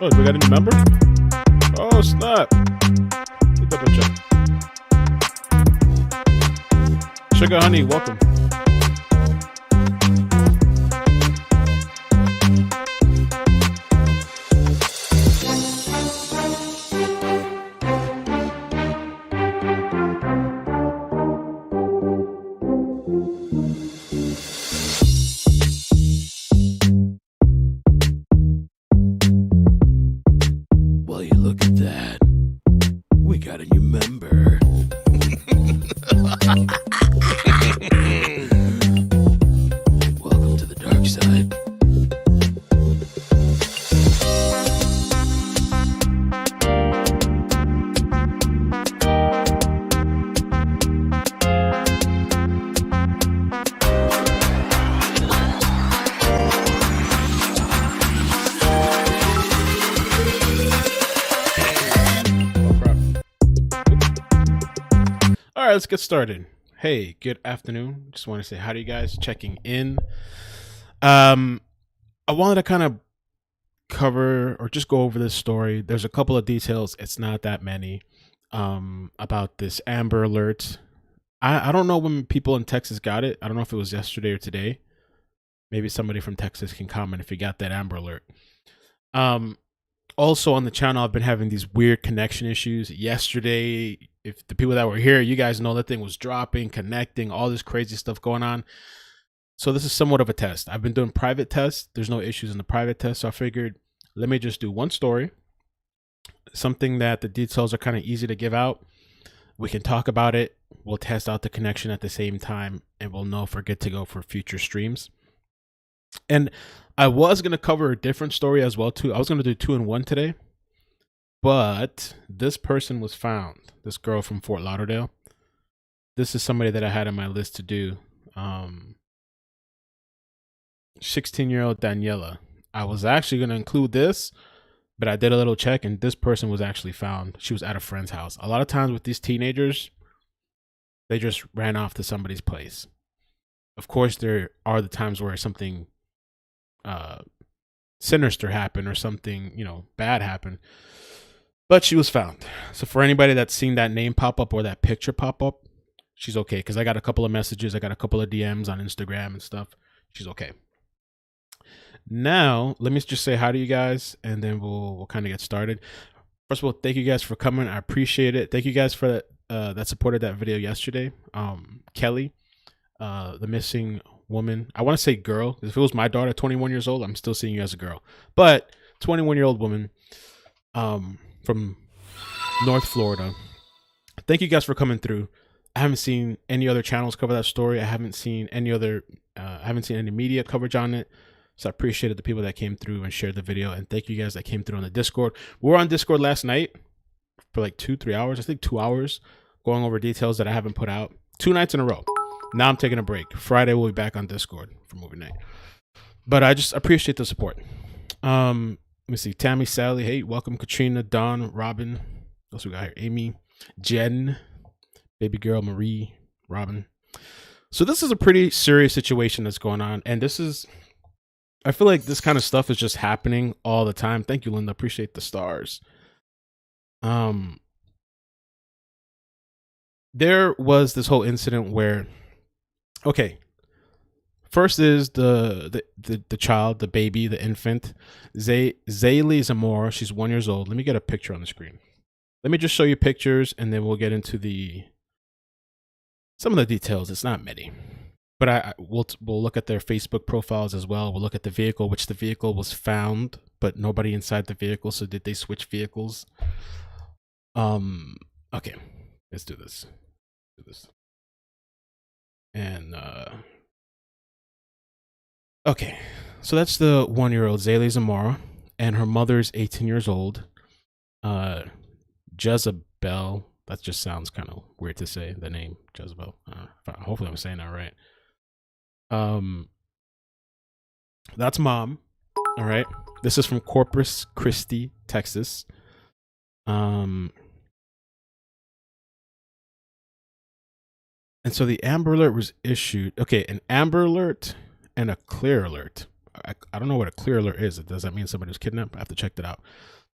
Oh, we got a new member? Oh, snap. Let me double check. Sugar Honey, welcome. Well, you look at that. We got a new member. Welcome to the dark side. All right, let's get started. Hey, good afternoon. Just want to say hi to you guys, checking in. I wanted to kind of cover or just go over this story. There's a couple of details. It's not that many about this Amber Alert. I don't know when people in Texas got it. I don't know if it was yesterday or today. Maybe somebody from Texas can comment if you got that Amber Alert. Also on the channel, I've been having these weird connection issues. Yesterday, if the people that were here, you guys know that thing was dropping, connecting, all this crazy stuff going on. So this is somewhat of a test. I've been doing private tests. There's no issues in the private test. So I figured, let me just do one story, something that the details are kind of easy to give out. We can talk about it. We'll test out the connection at the same time, and we'll know if we're good to go for future streams. And I was going to cover a different story as well, too. I was going to do 2-in-1 today, but this person was found. This girl from Fort Lauderdale. This is somebody that I had on my list to do. 16-year-old Daniela. I was actually going to include this, but I did a little check, and this person was actually found. She was at a friend's house. A lot of times with these teenagers, they just ran off to somebody's place. Of course, there are the times where something sinister happened or something, bad happened. But she was found. So for anybody that's seen that name pop up or that picture pop up, she's okay. Because I got a couple of messages. I got a couple of DMs on Instagram and stuff. She's okay. Now, let me just say hi to you guys, and then we'll kind of get started. First of all, thank you guys for coming. I appreciate it. Thank you guys for that supported that video yesterday. Kelly, the missing woman. I want to say girl. If it was my daughter, 21 years old, I'm still seeing you as a girl. But 21-year-old woman from North Florida. Thank you guys for coming through. I haven't seen any other channels cover that story. I haven't seen any other any media coverage on it. So I appreciated the people that came through and shared the video. And thank you guys that came through on the Discord. We were on Discord last night for like 2-3 hours. I think 2 hours going over details that I haven't put out 2 nights in a row. Now I'm taking a break. Friday we'll be back on Discord for movie night. But I just appreciate the support. Let me see. Tammy, Sally, hey, welcome. Katrina, Dawn, Robin. What else we got here? Amy, Jen, baby girl, Marie, Robin. So this is a pretty serious situation that's going on. And I feel like this kind of stuff is just happening all the time. Thank you, Linda. Appreciate the stars. There was this whole incident where, okay, first is the child, the baby, the infant, Zaylee Zamora. She's 1 year old. Let me get a picture on the screen. Let me just show you pictures, and then we'll get into some of the details. It's not many, But we'll look at their Facebook profiles as well. We'll look at the vehicle, which the vehicle was found, but nobody inside the vehicle. So did they switch vehicles? Okay, let's do this. And okay, so that's the 1-year-old Zaylee Zamora, and her mother's 18 years old. Jezabel. That just sounds kind of weird to say, the name Jezabel. Hopefully I'm saying that right. That's mom. All right. This is from Corpus Christi, Texas. And so the Amber Alert was issued. Okay, an Amber Alert and a Clear Alert. I don't know what a Clear Alert is. Does that mean somebody was kidnapped? I have to check that out.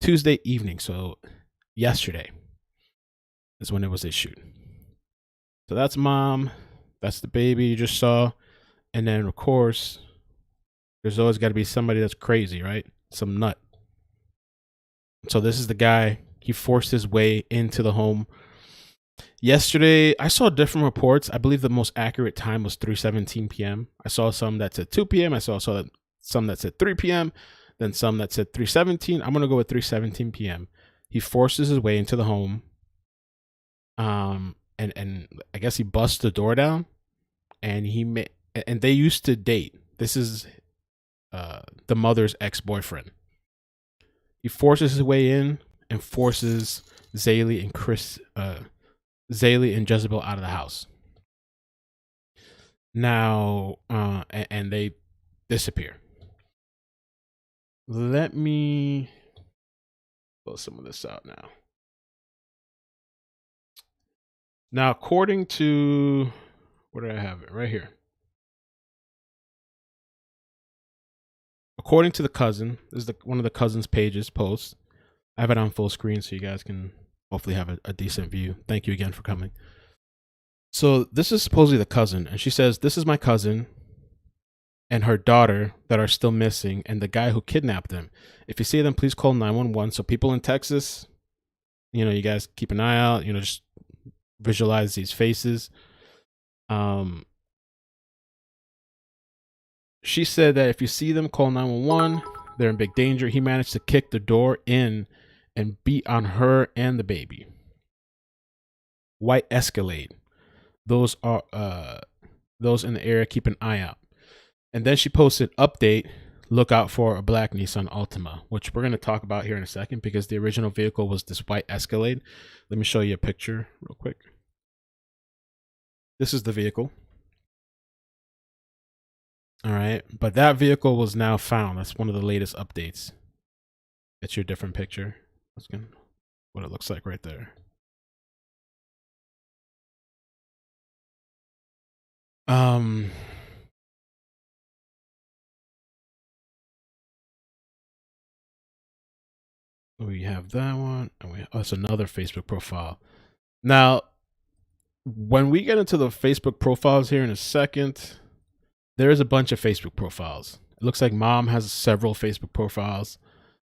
Tuesday evening, so yesterday is when it was issued. So that's mom. That's the baby you just saw. And then, of course, there's always got to be somebody that's crazy, right? Some nut. So this is the guy. He forced his way into the home. Yesterday, I saw different reports. I believe the most accurate time was 3:17 p.m. I saw some that said 2 p.m. I saw some that said 3 p.m. Then some that said 3:17. I'm going to go with 3:17 p.m. He forces his way into the home. And I guess he busts the door down. And and they used to date. This is the mother's ex-boyfriend. He forces his way in and forces Zaylee and Jezebel out of the house. Now, and they disappear. Let me pull some of this out now. Now, according to, where did I have it? Right here. According to the cousin, this is one of the cousin's pages posts. I have it on full screen so you guys can hopefully have a decent view. Thank you again for coming. So this is supposedly the cousin, and she says, "This is my cousin and her daughter that are still missing, and the guy who kidnapped them. If you see them, please call 911. So people in Texas, you guys keep an eye out, just visualize these faces. She said that if you see them, call 911. They're in big danger. He managed to kick the door in and beat on her and the baby. White Escalade. Those are those in the area, keep an eye out." And then she posted, "Update, look out for a black Nissan Altima," which we're going to talk about here in a second because the original vehicle was this white Escalade. Let me show you a picture real quick. This is the vehicle. All right. But that vehicle was now found. That's one of the latest updates. It's your different picture. That's what it looks like right there. We have that one, and that's another Facebook profile. Now, when we get into the Facebook profiles here in a second, there's a bunch of Facebook profiles. It looks like mom has several Facebook profiles.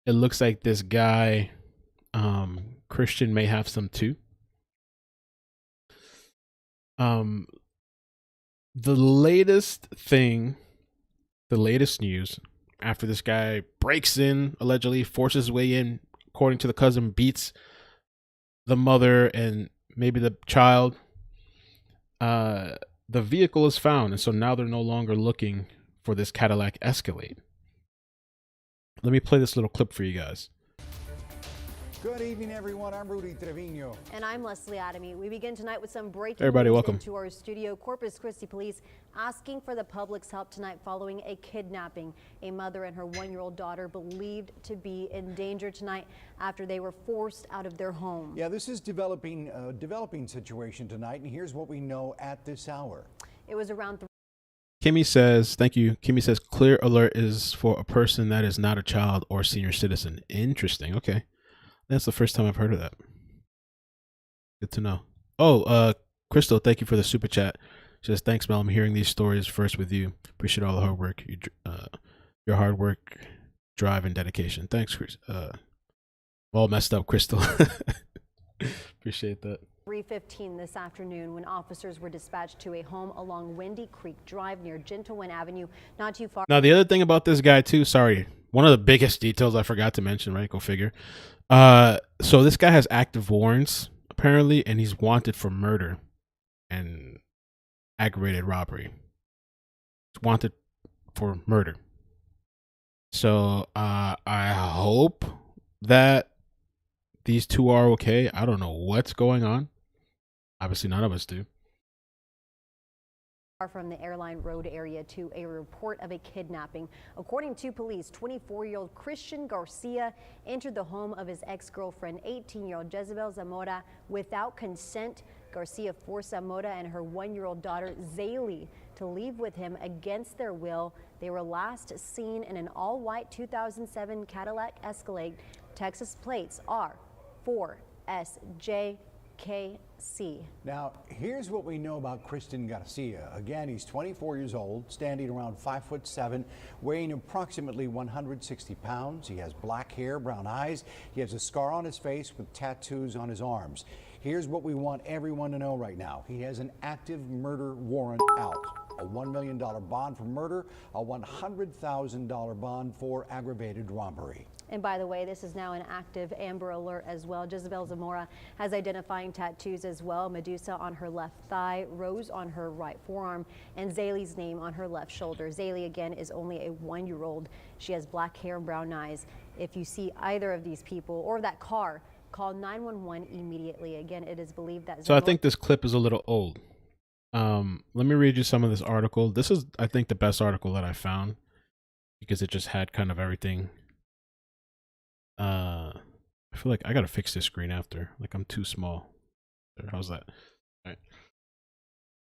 It looks like this guy, Kristian, may have some too. The latest news, after this guy breaks in, allegedly forces his way in, according to the cousin, beats the mother and maybe the child, the vehicle is found. And so now they're no longer looking for this Cadillac Escalade. Let me play this little clip for you guys. Good evening, everyone. I'm Rudy Trevino. And I'm Leslie Adamy. We begin tonight with some breaking Everybody, news welcome into our studio. Corpus Christi police asking for the public's help tonight following a kidnapping. A mother and her 1-year-old daughter believed to be in danger tonight after they were forced out of their home. Yeah, this is developing situation tonight, and here's what we know at this hour. It was around Kimmy says, thank you. Kimmy says, clear alert is for a person that is not a child or senior citizen. Interesting. Okay. That's the first time I've heard of that. Good to know. Oh, Crystal, thank you for the super chat. She says, "Thanks, Mel. I'm hearing these stories first with you. Appreciate all the hard work, your hard work, drive, and dedication." Thanks, Chris. All messed up, Crystal. Appreciate that. 3:15 this afternoon when officers were dispatched to a home along Windy Creek Drive near Gentlewind Avenue, not too far. Now, the other thing about this guy too, sorry, one of the biggest details I forgot to mention, right? Go figure. So this guy has active warrants apparently, and he's wanted for murder and aggravated robbery. He's wanted for murder. So I hope that these two are okay. I don't know what's going on. Obviously, none of us do. From the Airline Road area to a report of a kidnapping. According to police, 24-year-old Kristian Garcia entered the home of his ex-girlfriend, 18-year-old Jezabel Zamora, without consent. Garcia forced Zamora and her 1-year-old daughter, Zaylee, to leave with him against their will. They were last seen in an all-white 2007 Cadillac Escalade. Texas plates are 4SJKC. Now, here's what we know about Kristian Garcia. Again, he's 24 years old, standing around 5'7", weighing approximately 160 pounds. He has black hair, brown eyes. He has a scar on his face with tattoos on his arms. Here's what we want everyone to know right now. He has an active murder warrant out. A $1 million bond for murder, a $100,000 bond for aggravated robbery. And by the way, this is now an active Amber Alert as well. Jezabel Zamora has identifying tattoos as well. Medusa on her left thigh, Rose on her right forearm, and Zaylee's name on her left shoulder. Zaylee, again, is only a 1-year-old. She has black hair and brown eyes. If you see either of these people or that car, call 911 immediately. Again, it is believed that So I think this clip is a little old. Let me read you some of this article. This is, I think, the best article that I found because it just had kind of everything. I feel like I gotta fix this screen after. Like I'm too small. How's that? All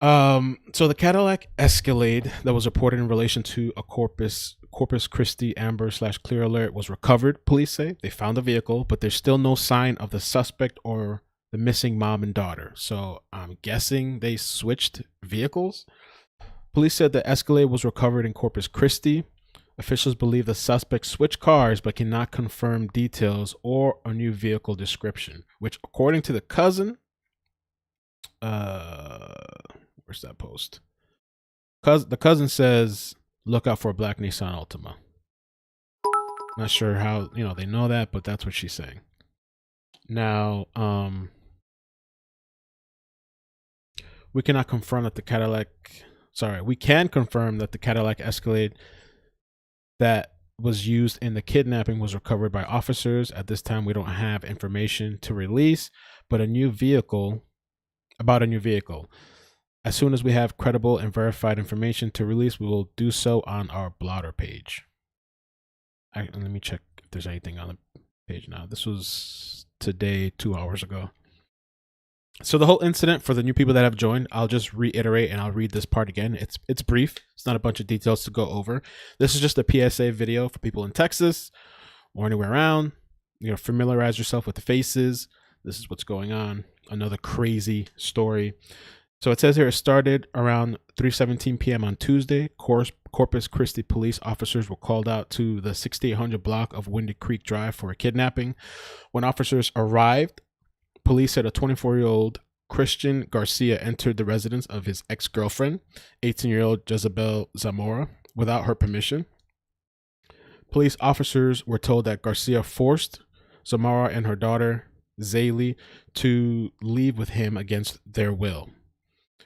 right. So the Cadillac Escalade that was reported in relation to a Corpus Christi Amber/Clear Alert was recovered. Police say they found the vehicle, but there's still no sign of the suspect or the missing mom and daughter. So I'm guessing they switched vehicles. Police said the Escalade was recovered in Corpus Christi. Officials believe the suspect switched cars but cannot confirm details or a new vehicle description, which according to the cousin, where's that post? The cousin says, look out for a black Nissan Altima. Not sure how, they know that, but that's what she's saying. Now, we cannot confirm that the Cadillac, we can confirm that the Cadillac Escalade that was used in the kidnapping was recovered by officers. At this time, we don't have information to release, but about a new vehicle. As soon as we have credible and verified information to release, we will do so on our blotter page. Let me check if there's anything on the page now. This was today, 2 hours ago. So the whole incident, for the new people that have joined, I'll just reiterate and I'll read this part again. It's brief. It's not a bunch of details to go over. This is just a PSA video for people in Texas or anywhere around. Familiarize yourself with the faces. This is what's going on. Another crazy story. So it says here it started around 3:17 p.m. on Tuesday. Corpus Christi police officers were called out to the 6800 block of Windy Creek Drive for a kidnapping. When officers arrived, police said a 24-year-old Kristian Garcia entered the residence of his ex-girlfriend, 18-year-old Jezabel Zamora, without her permission. Police officers were told that Garcia forced Zamora and her daughter, Zaylee, to leave with him against their will.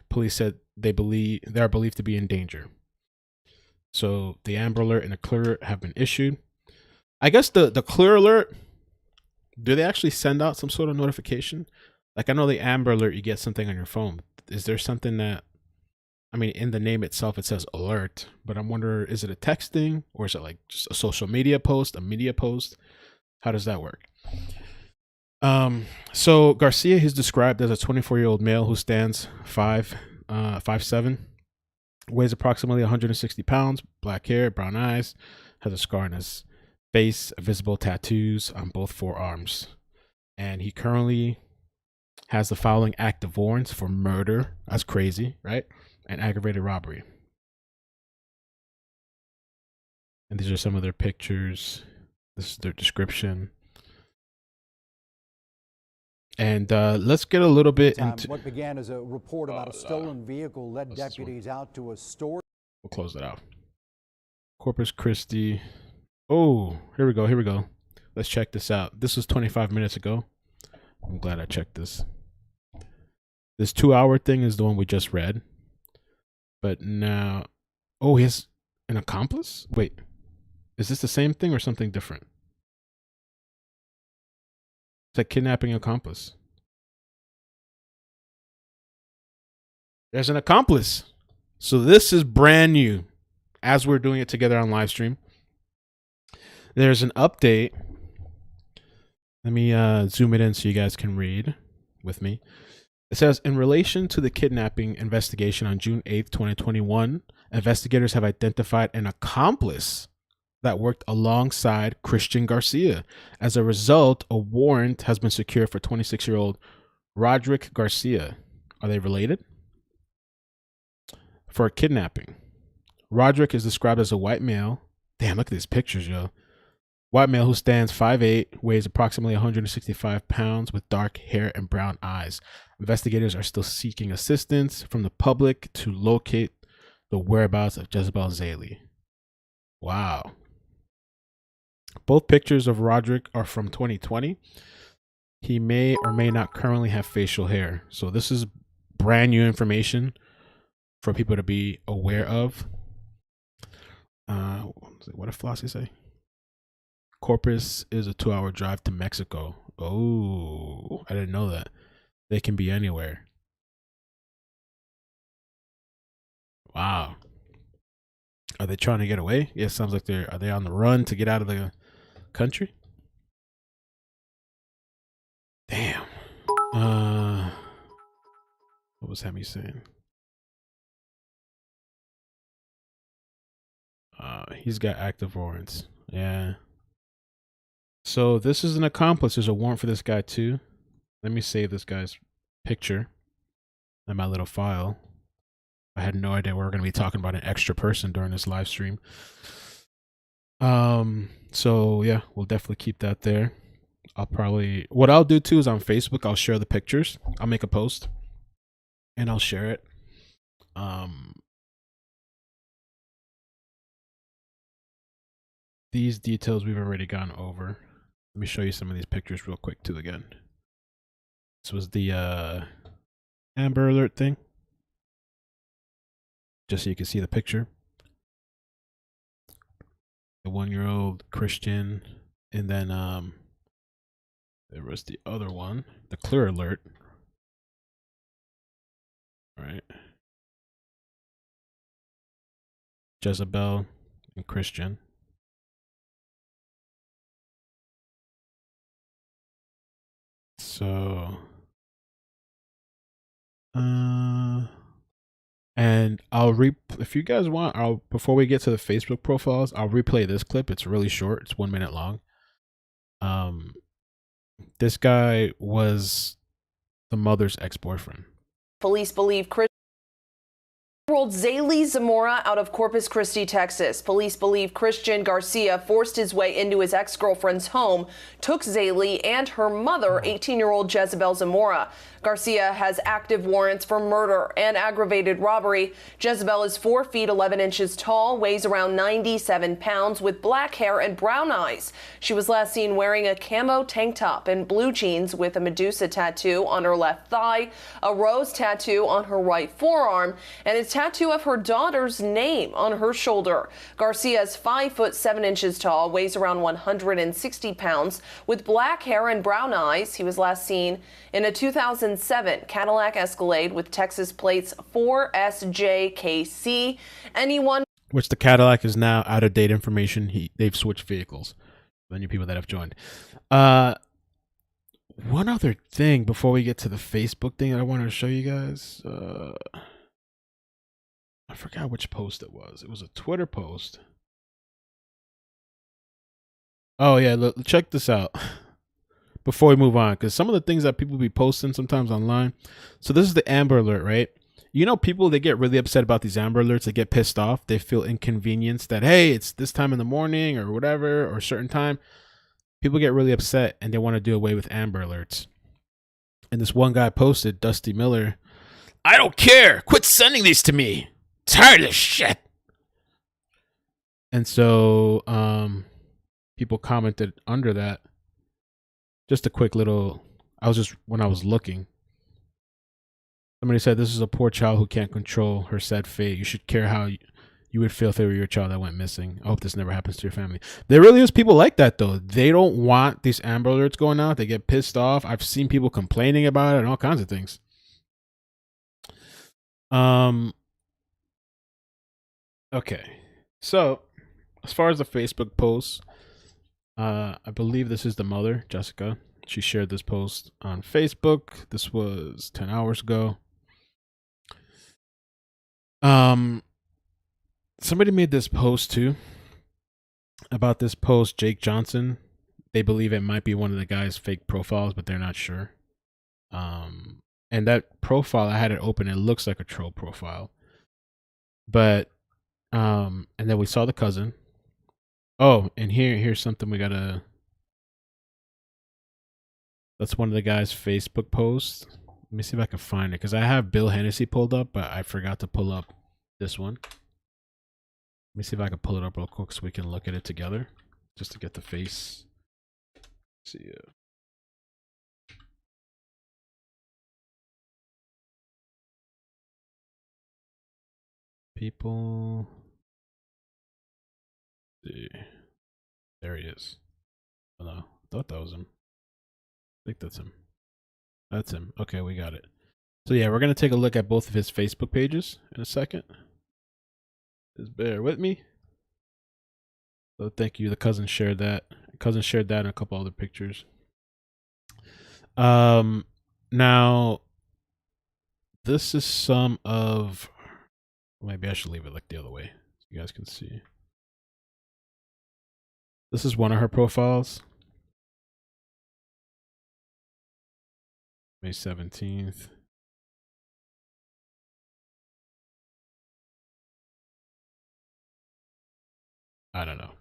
Police said they are believed to be in danger. So the Amber Alert and the Clear Alert have been issued. I guess the Clear Alert, do they actually send out some sort of notification? Like I know the Amber Alert, you get something on your phone. Is there something that, in the name itself, it says alert, but I'm wondering, is it a texting or is it like just a social media post, a media post? How does that work? So Garcia is described as a 24-year-old male who stands 5'7", weighs approximately 160 pounds, black hair, brown eyes, has a scar on his face, visible tattoos on both forearms, and he currently has the following active warrants for murder. That's crazy, right? And aggravated robbery. And these are some of their pictures. This is their description. And let's get a little bit into what began as a report about a stolen vehicle led deputies out to a store. We'll close that out. Corpus Christi. Oh, here we go. Here we go. Let's check this out. This was 25 minutes ago. I'm glad I checked this. This 2-hour thing is the one we just read. But now, oh, he has an accomplice? Wait, is this the same thing or something different? It's like kidnapping accomplice. There's an accomplice. So this is brand new as we're doing it together on live stream. There's an update. Let me zoom it in so you guys can read with me. It says, in relation to the kidnapping investigation on June 8th, 2021, investigators have identified an accomplice that worked alongside Kristian Garcia. As a result, a warrant has been secured for 26-year-old Roderick Garcia. Are they related? For kidnapping. Roderick is described as a white male. Damn, look at these pictures, yo. White male who stands 5'8", weighs approximately 165 pounds with dark hair and brown eyes. Investigators are still seeking assistance from the public to locate the whereabouts of Jezabel Zaylee. Wow. Both pictures of Roderick are from 2020. He may or may not currently have facial hair. So this is brand new information for people to be aware of. What did Flossie say? Corpus is a 2-hour drive to Mexico. Oh, I didn't know that. They can be anywhere. Wow. Are they trying to get away? Yeah, sounds like are they on the run to get out of the country? Damn. What was Hemi saying? He's got active warrants. Yeah. So this is an accomplice. There's a warrant for this guy too. Let me save this guy's picture in my little file. I had no idea we were going to be talking about an extra person during this live stream. So yeah, we'll definitely keep that there. What I'll do too is on Facebook, I'll share the pictures. I'll make a post and I'll share it. These details we've already gone over. Let me show you some of these pictures real quick too again. This was the Amber Alert thing. Just so you can see the picture. The 1-year-old Kristian, and then there was the other one, the Clear Alert. All right. Jezabel and Kristian. So, and if you guys want, before we get to the Facebook profiles, I'll replay this clip. It's really short. It's 1 minute long. This guy was the mother's ex-boyfriend. Police believe Zaylee Zamora out of Corpus Christi, Texas. Police believe Kristian Garcia forced his way into his ex-girlfriend's home, took Zaylee and her mother, 18-year-old Jezabel Zamora. Garcia has active warrants for murder and aggravated robbery. Jezabel is 4 feet 11 inches tall, weighs around 97 pounds, with black hair and brown eyes. She was last seen wearing a camo tank top and blue jeans with a Medusa tattoo on her left thigh, a rose tattoo on her right forearm, and a tattoo of her daughter's name on her shoulder. Garcia is 5'7" tall, weighs around 160 pounds, with black hair and brown eyes. He was last seen in a 2007 Cadillac Escalade with Texas plates 4SJKC. Which the Cadillac is now out of date information. They've switched vehicles. The new people that have joined. One other thing before we get to the Facebook thing that I wanted to show you guys. I forgot which post it was. It was a Twitter post. Oh yeah, look, check this out. Before we move on, because some of the things that people be posting sometimes online. So this is the Amber Alert, right? You know, people, they get really upset about these Amber Alerts. They get pissed off. They feel inconvenienced that, hey, it's this time in the morning or whatever, or a certain time. People get really upset and they want to do away with Amber Alerts. And this one guy posted, Dusty Miller, "I don't care. Quit sending these to me. Tired of this shit." And so people commented under that. Just a quick little, when I was looking, somebody said, "This is a poor child who can't control her sad fate. You should care how you would feel if they were your child that went missing. I hope this never happens to your family." There really is people like that, though. They don't want these Amber Alerts going out. They get pissed off. I've seen people complaining about it and all kinds of things. Okay. So, as far as the Facebook posts, I believe this is the mother, Jessica. She shared this post on Facebook. This was 10 hours ago. Somebody made this post too about this post, Jake Johnson. They believe it might be one of the guy's fake profiles, but they're not sure. And that profile, I had it open. It looks like a troll profile. But and then we saw the cousin. Oh, and here's something we gotta. That's one of the guy's Facebook posts. Let me see if I can find it, because I have Bill Hennessy pulled up, but I forgot to pull up this one. Let me see if I can pull it up real quick so we can look at it together, just to get the face. Let's see. People. Let's see. There he is. Oh no, I thought that was him. I think that's him. That's him. Okay, we got it. So yeah, we're gonna take a look at both of his Facebook pages in a second. Just bear with me. So thank you. The cousin shared that. Cousin shared that and a couple other pictures. Now this is some of. Maybe I should leave it like the other way so you guys can see. This is one of her profiles. May 17th. I don't know.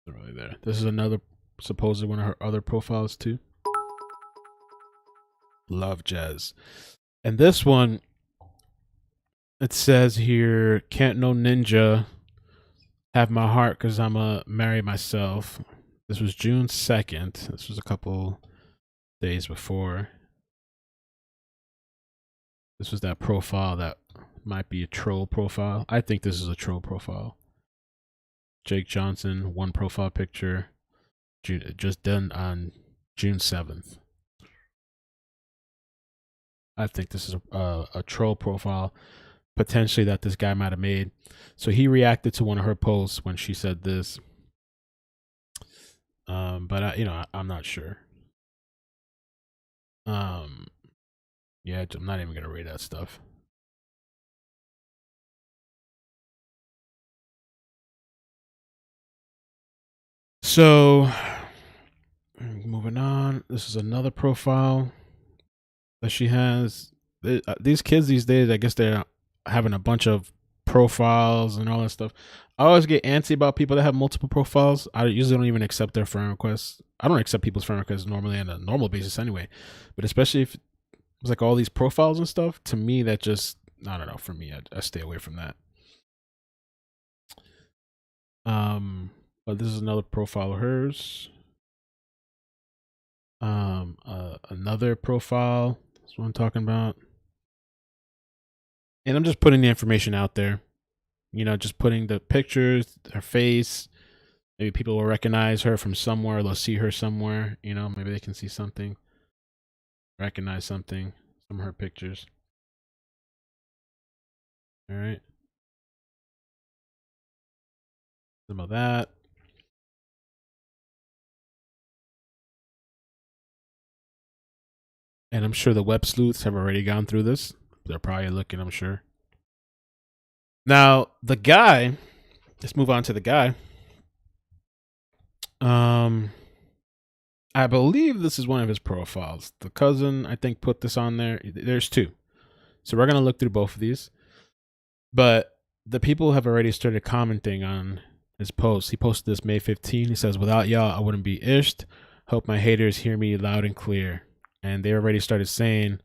Not really there. This is another supposedly one of her other profiles too. Love Jazz. And this one, it says here, "Can't no ninja have my heart because I'ma marry myself." This was June 2nd. This was a couple days before. This was that profile that might be a troll profile. I think this is a troll profile. Jake Johnson, one profile picture, just done on June 7th. I think this is a troll profile, potentially, that this guy might have made. So he reacted to one of her posts when she said this. But I'm not sure. Yeah, I'm not even gonna read that stuff. So, moving on. This is another profile that she has. These kids these days, I guess they're having a bunch of profiles and all that stuff. I always get antsy about people that have multiple profiles. I usually don't even accept their friend requests. I don't accept people's friend requests normally on a normal basis anyway. But especially if it's like all these profiles and stuff, to me, that just, I don't know, for me, I stay away from that. But this is another profile of hers. Another profile. That's what I'm talking about. And I'm just putting the information out there. Just putting the pictures, her face. Maybe people will recognize her from somewhere. They'll see her somewhere. Maybe they can see something. Recognize something. Some of her pictures. All right. Some of that. And I'm sure the web sleuths have already gone through this. They're probably looking, I'm sure. Now, the guy, let's move on to the guy. I believe this is one of his profiles. The cousin, I think, put this on there. There's two. So we're going to look through both of these. But the people have already started commenting on his post. He posted this May 15. He says, "Without y'all, I wouldn't be ished. Hope my haters hear me loud and clear. And they already started saying,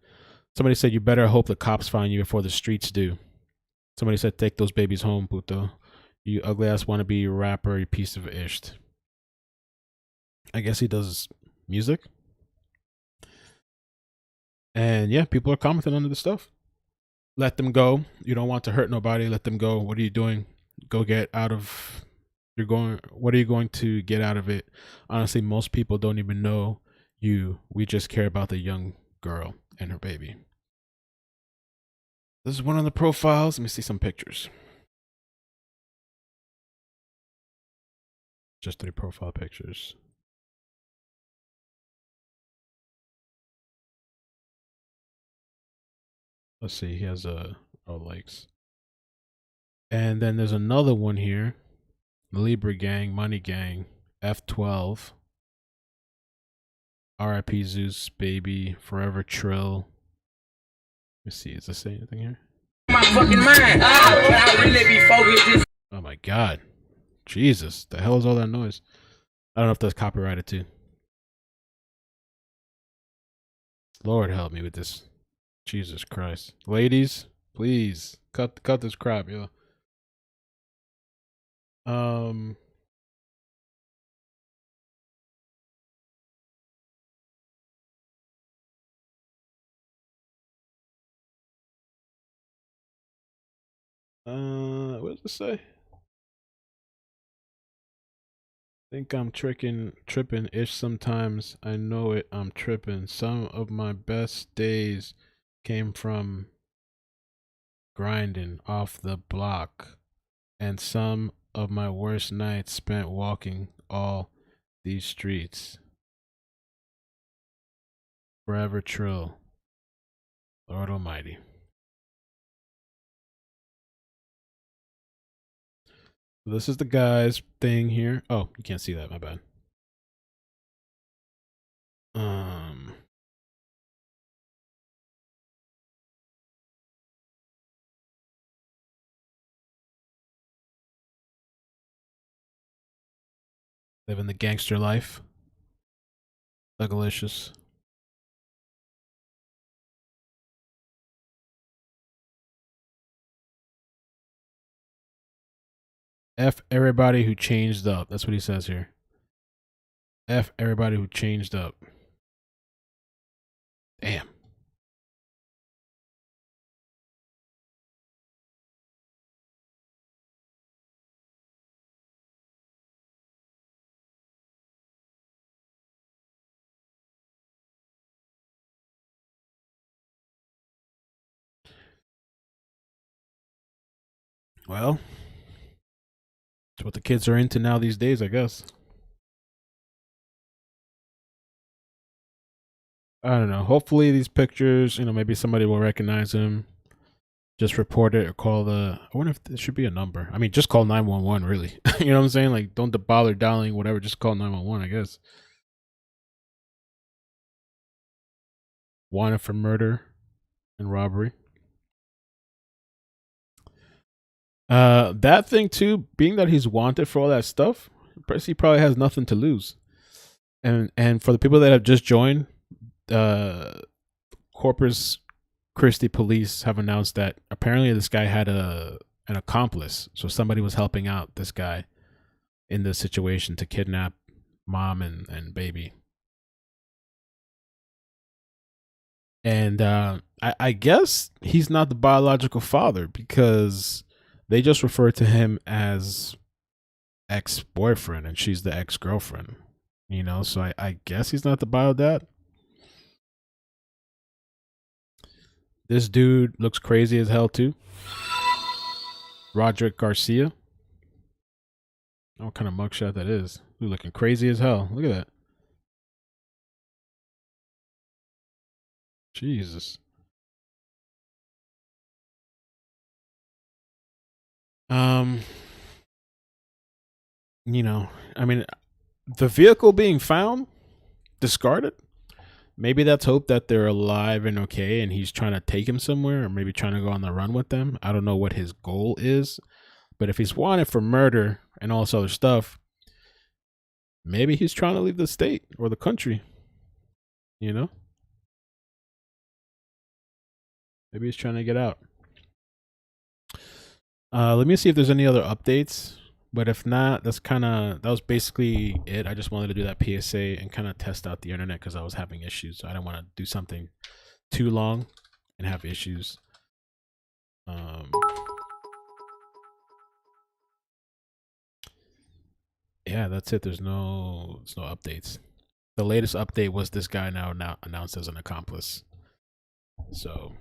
somebody said, you better hope the cops find you before the streets do. Somebody said, take those babies home, puto. You ugly ass wannabe rapper, you piece of isht. I guess he does music. And yeah, people are commenting under the stuff. Let them go. You don't want to hurt nobody. Let them go. What are you doing? Go get out of. What are you going to get out of it? Honestly, most people don't even know you. We just care about the young girl and her baby. This is one of the profiles. Let me see some pictures. Just 3 profile pictures. Let's see. He has likes. And then there's another one here. Libra Gang, Money Gang, F12, RIP Zeus, Baby, Forever Trill. Let me see, is this say anything here? My fucking mind. I really be focused. Oh my god. Jesus, the hell is all that noise? I don't know if that's copyrighted too. Lord help me with this. Jesus Christ. Ladies, please cut this crap, yo. What does it say? Think I'm tripping ish sometimes. I know it, I'm tripping. Some of my best days came from grinding off the block, and some of my worst nights spent walking all these streets. Forever Trill. Lord Almighty. This is the guy's thing here. Oh, you can't see that, my bad. Living the gangster life. Thugalicious. F everybody who changed up. That's what he says here. F everybody who changed up. Damn. Well, it's what the kids are into now these days, I guess. I don't know. Hopefully these pictures, maybe somebody will recognize him. Just report it or call I wonder if there should be a number. I mean, just call 911, really. You know what I'm saying? Like, don't bother dialing whatever. Just call 911, I guess. Wanted for murder and robbery. That thing too, being that he's wanted for all that stuff, he probably has nothing to lose. And for the people that have just joined, Corpus Christi police have announced that apparently this guy had an accomplice. So somebody was helping out this guy in this situation to kidnap mom and baby. And I guess he's not the biological father because they just refer to him as ex-boyfriend and she's the ex-girlfriend. So I guess he's not the bio dad. This dude looks crazy as hell too. Roderick Garcia. What kind of mugshot that is. Dude looking crazy as hell. Look at that. Jesus. I mean, the vehicle being found, discarded. Maybe that's hope that they're alive and okay and he's trying to take him somewhere or maybe trying to go on the run with them. I don't know what his goal is, but if he's wanted for murder and all this other stuff, Maybe he's trying to leave the state or the country. You know? Maybe he's trying to get out. Let me see if there's any other updates. But if not, that was basically it. I just wanted to do that PSA and kind of test out the internet because I was having issues. So I didn't want to do something too long and have issues. Yeah, that's it. There's no updates. The latest update was this guy now announced as an accomplice. So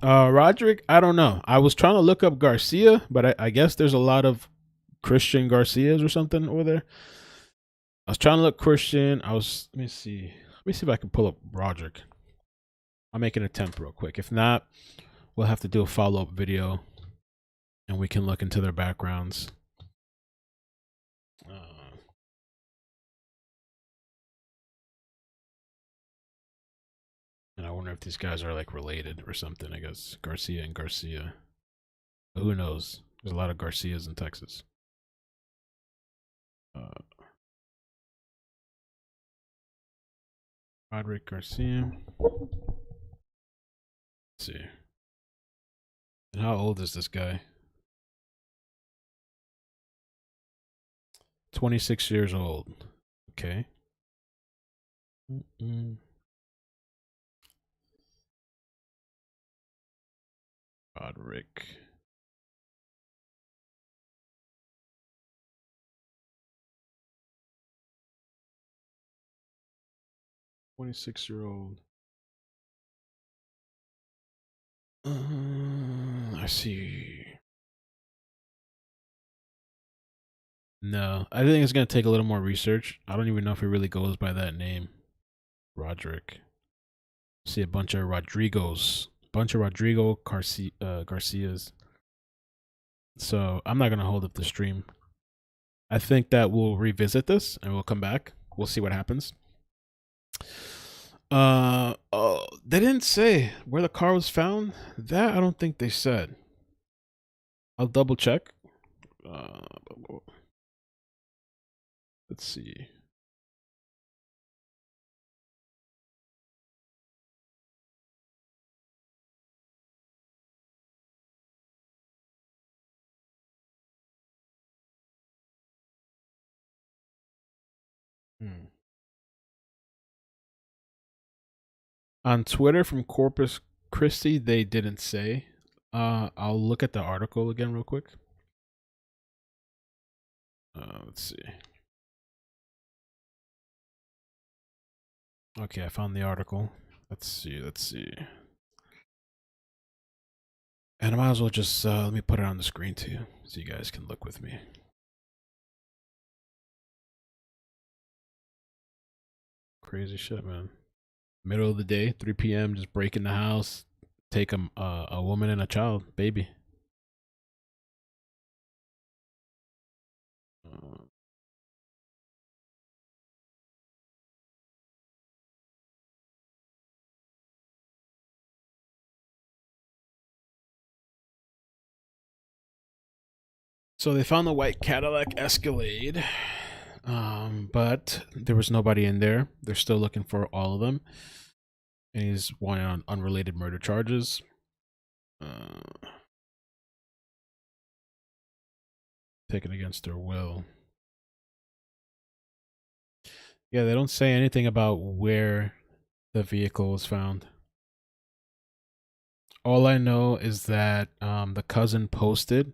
Roderick, I don't know. I was trying to look up Garcia, but I guess there's a lot of Kristian Garcias or something over there. I was trying to look Kristian. Let me see if I can pull up Roderick. I'll make an attempt real quick. If not, we'll have to do a follow-up video and we can look into their backgrounds. And I wonder if these guys are like related or something. I guess Garcia and Garcia. But who knows? There's a lot of Garcias in Texas. Roderick Garcia. Let's see. And how old is this guy? 26 years old. Okay. Roderick. "26-year-old. I see. No, I think it's gonna take a little more research. I don't even know if he really goes by that name, Roderick. See a bunch of Rodrigos, Garcias. So I'm not gonna hold up the stream. I think that we'll revisit this and we'll come back. We'll see what happens. Oh, they didn't say where the car was found. That I don't think they said. I'll double check. Let's see. On Twitter from Corpus Christi, they didn't say. I'll look at the article again real quick. Let's see. Okay, I found the article. Let's see. And I might as well just let me put it on the screen too, so you guys can look with me. Crazy shit, man. Middle of the day, 3 p.m., just break in the house, take a woman and a child, baby. So they found the white Cadillac Escalade, but there was nobody in there. They're still looking for all of them. And he's wanted on unrelated murder charges. Taken against their will. Yeah, they don't say anything about where the vehicle was found. All I know is that the cousin posted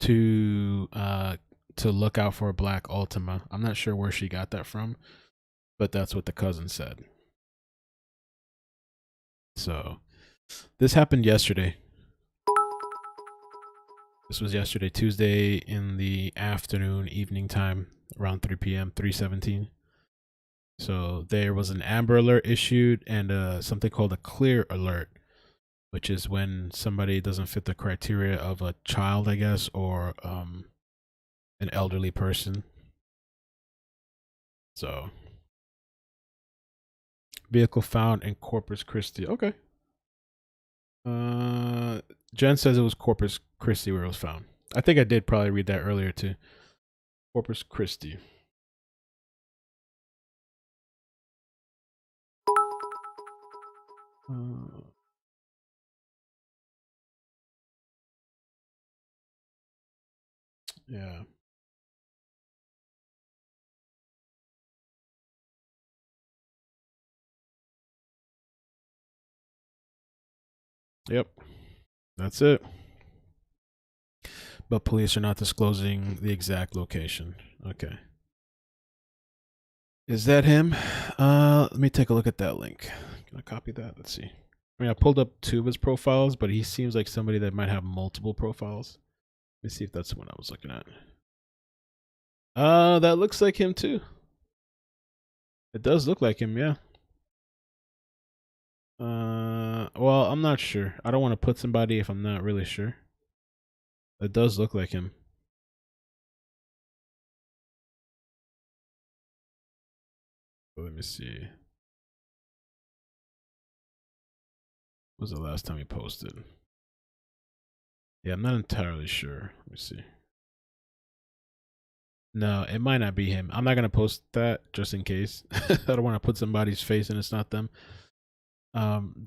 to look out for a black Altima. I'm not sure where she got that from, but that's what the cousin said. So this happened yesterday. This was yesterday, Tuesday in the afternoon, evening time, around 3 p.m., 3:17. So there was an Amber Alert issued and something called a Clear Alert, which is when somebody doesn't fit the criteria of a child, I guess, or an elderly person. So, vehicle found in Corpus Christi. Okay. Jen says it was Corpus Christi where it was found. I think I did probably read that earlier too. Corpus Christi. Yeah. Yep. That's it. But police are not disclosing the exact location. Okay. Is that him? Let me take a look at that link. Can I copy that? Let's see. I mean, I pulled up 2 of his profiles, but he seems like somebody that might have multiple profiles. Let me see if that's the one I was looking at. That looks like him too. It does look like him, yeah. Well, I'm not sure. I don't want to put somebody if I'm not really sure. It does look like him. Let me see. When was the last time he posted? Yeah, I'm not entirely sure. Let me see. No, it might not be him. I'm not gonna post that just in case. I don't want to put somebody's face and it's not them.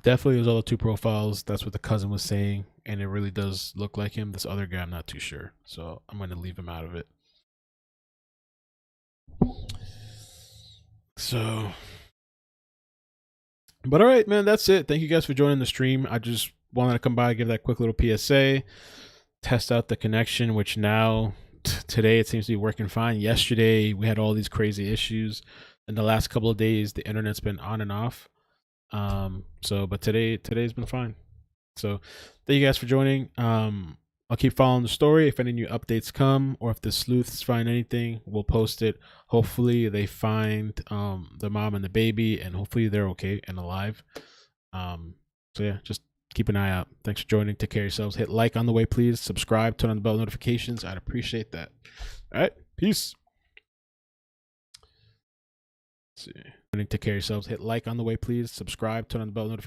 Definitely it was all the 2 profiles. That's what the cousin was saying, and it really does look like him. This other guy, I'm not too sure, so I'm gonna leave him out of it. So, but all right, man, that's it. Thank you guys for joining the stream. I just wanted to come by, give that quick little PSA, test out the connection, which now today it seems to be working fine. Yesterday we had all these crazy issues, and the last couple of days the internet's been on and off. But today's been fine. So thank you guys for joining. I'll keep following the story. If any new updates come, or if the sleuths find anything, we'll post it. Hopefully they find the mom and the baby, and hopefully they're okay and alive. So yeah, just keep an eye out. Thanks for joining. Take care of yourselves. Hit like on the way, please. Subscribe, turn on the bell notifications. I'd appreciate that. All right, peace. Let's see. Take care of yourselves. Hit like on the way, please. Subscribe, turn on the bell notifications.